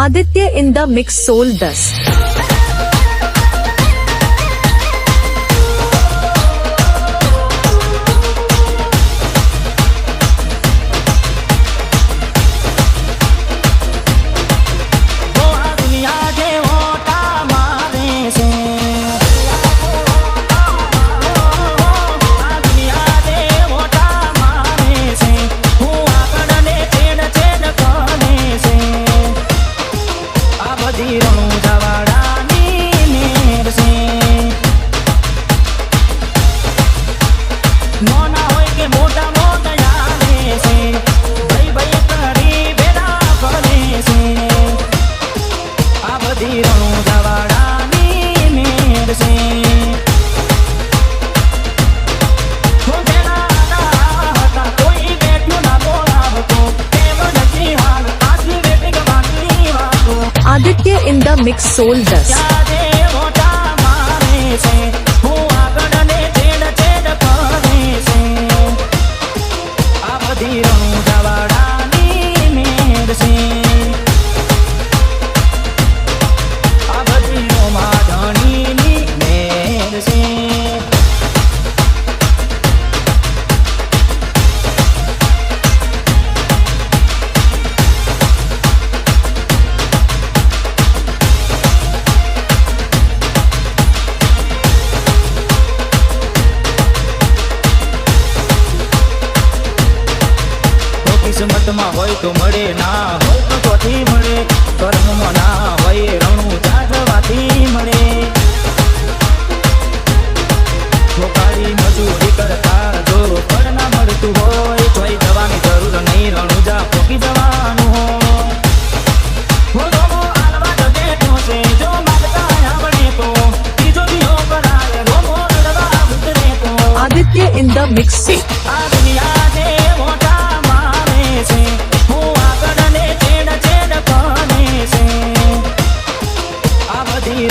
Aditya in the mix Soul 10। Aditya in the mix Soul 10। કિસ્મતમાં હોય તો મળે, ના હોય તો ચોથી મળે, કર્મમાં ના હોય રણું જાગવાથી મળે। છોકરી મજૂરી કરતા જો ફળ ના મળતું હોય તોય જવાની જરૂર નહીં, રણું જા પોકી જવાનું Aditya in the mix C। આ બધી